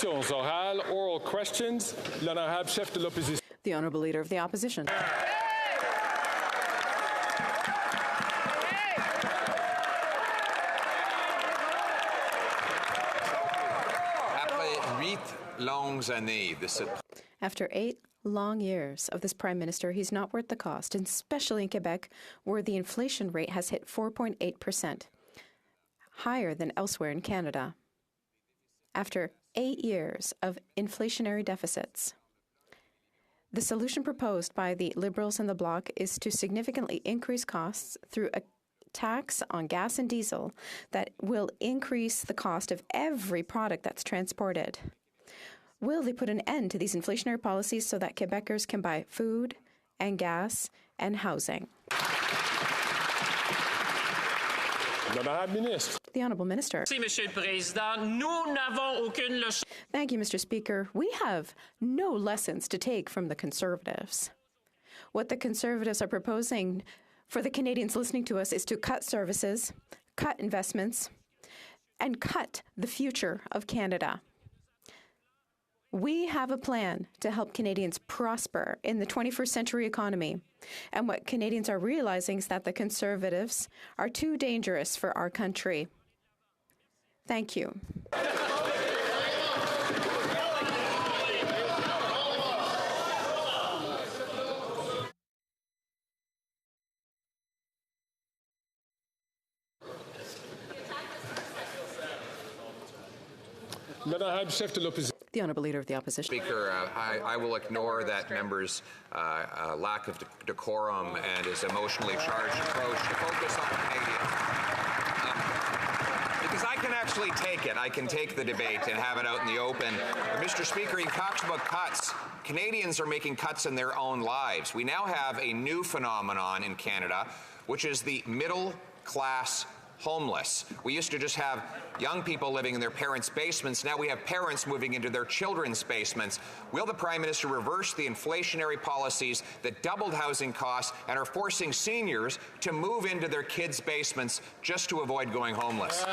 Questions orales, oral questions. L'honorable chef de l'opposition. The Honourable Leader of the Opposition. After 8 long years of this Prime Minister, he's not worth the cost, and especially in Quebec, where the inflation rate has hit 4.8%, higher than elsewhere in Canada. After 8 years of inflationary deficits, the solution proposed by the Liberals and the Bloc is to significantly increase costs through a tax on gas and diesel that will increase the cost of every product that's transported. Will they put an end to these inflationary policies so that Quebecers can buy food and gas and housing? The Honourable Minister. Merci, Monsieur le Président. Nous n'avons aucune leçon. Thank you, Mr. Speaker. We have no lessons to take from the Conservatives. What the Conservatives are proposing for the Canadians listening to us is to cut services, cut investments, and cut the future of Canada. We have a plan to help Canadians prosper in the 21st century economy. And what Canadians are realizing is that the Conservatives are too dangerous for our country. Thank you. The Honourable Leader of the Opposition. Speaker, I will ignore that member's lack of decorum and his emotionally charged approach to focus on Canadians. Because I can actually take it. I can take the debate and have it out in the open. Mr. Speaker, he talks about cuts. Canadians are making cuts in their own lives. We now have a new phenomenon in Canada, which is the middle class homeless. We used to just have young people living in their parents' basements. Now we have parents moving into their children's basements. Will the Prime Minister reverse the inflationary policies that doubled housing costs and are forcing seniors to move into their kids' basements just to avoid going homeless?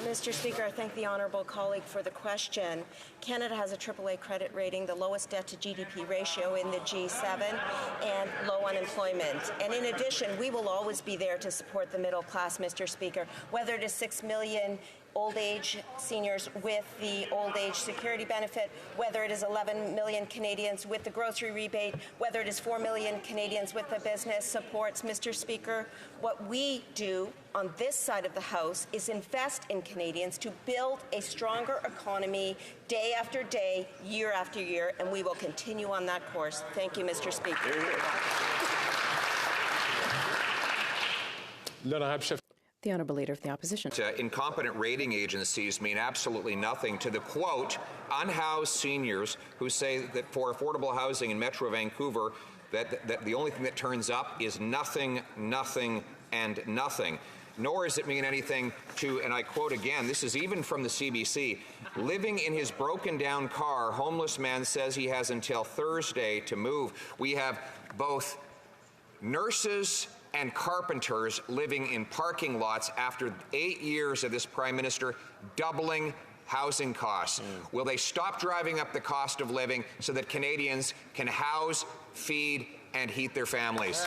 Mr. Speaker, I thank the honourable colleague for the question. Canada has a AAA credit rating, the lowest debt-to-GDP ratio in the G7, and low unemployment. And in addition, we will always be there to support the middle class, Mr. Speaker, whether it is 6 million old age seniors with the old age security benefit, whether it is 11 million Canadians with the grocery rebate, whether it is 4 million Canadians with the business supports. Mr. Speaker, what we do on this side of the House is invest in Canadians to build a stronger economy day after day, year after year, and we will continue on that course. Thank you, Mr. Speaker. The Honourable Leader of the Opposition. Incompetent rating agencies mean absolutely nothing to the, quote, unhoused seniors who say that for affordable housing in Metro Vancouver, that the only thing that turns up is nothing, nothing, and nothing. Nor does it mean anything to, and I quote again, this is even from the CBC, living in his broken down car, homeless man says he has until Thursday to move. We have both nurses and carpenters living in parking lots after 8 years of this Prime Minister doubling housing costs. Will they stop driving up the cost of living so that Canadians can house, feed, and heat their families?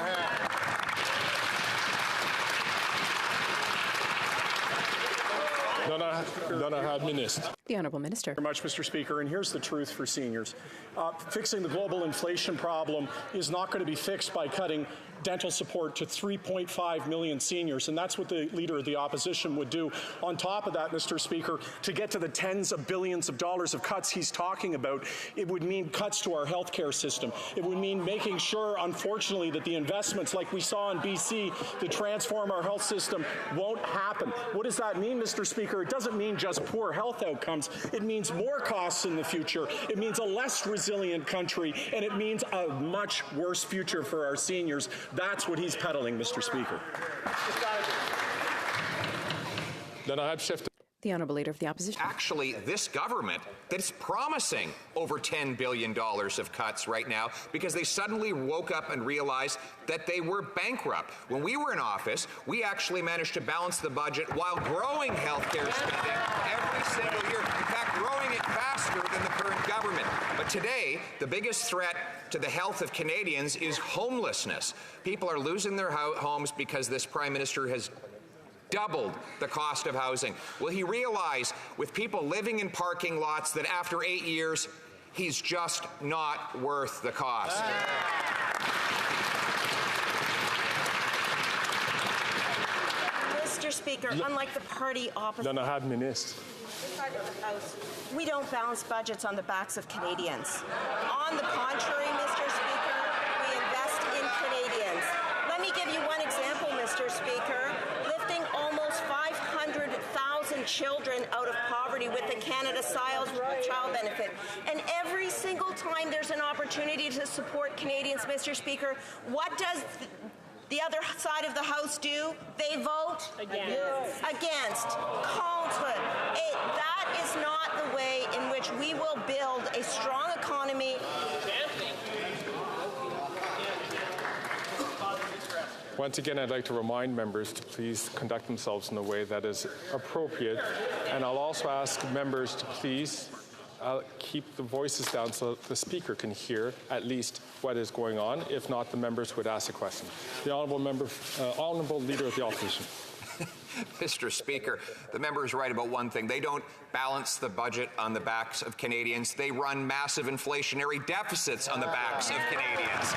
The Honourable Minister. Thank you very much, Mr. Speaker. And here's the truth for seniors. Fixing the global inflation problem is not going to be fixed by cutting dental support to 3.5 million seniors, and that's what the Leader of the Opposition would do. On top of that, Mr. Speaker, to get to the tens of billions of dollars of cuts he's talking about, it would mean cuts to our healthcare system. It would mean making sure, unfortunately, that the investments like we saw in BC to transform our health system won't happen. What does that mean, Mr. Speaker? It doesn't mean just poor health outcomes. It means more costs in the future. It means a less resilient country, and it means a much worse future for our seniors. That's what he's peddling, Mr. Speaker. The Honourable Leader of the Opposition. Actually, this government that's promising over $10 billion of cuts right now because they suddenly woke up and realized that they were bankrupt. When we were in office, we actually managed to balance the budget while growing healthcare spending every single year. In fact, growing it faster than the current government. But today, the biggest threat to the health of Canadians is homelessness. People are losing their homes because this Prime Minister has doubled the cost of housing. Will he realize, with people living in parking lots, that after 8 years, he's just not worth the cost? Mr. Speaker, unlike the party opposite L'honorable ministre. side of the House, we don't balance budgets on the backs of Canadians. On the contrary, Mr. Speaker, we invest in Canadians. Let me give you one example, Mr. Speaker. Lifting almost 500,000 children out of poverty with the Canada Child Benefit. And every single time there's an opportunity to support Canadians, Mr. Speaker, what does the other side of the House do? They vote against. Collinswood. That is not the way in which we will build a strong economy. Once again, I'd like to remind members to please conduct themselves in a way that is appropriate. And I'll also ask members to please keep the voices down so the speaker can hear at least what is going on. If not, the members would ask a question. The Honourable Leader of the Opposition. Mr. Speaker, the member is right about one thing. They don't balance the budget on the backs of Canadians. They run massive inflationary deficits on the backs of Canadians.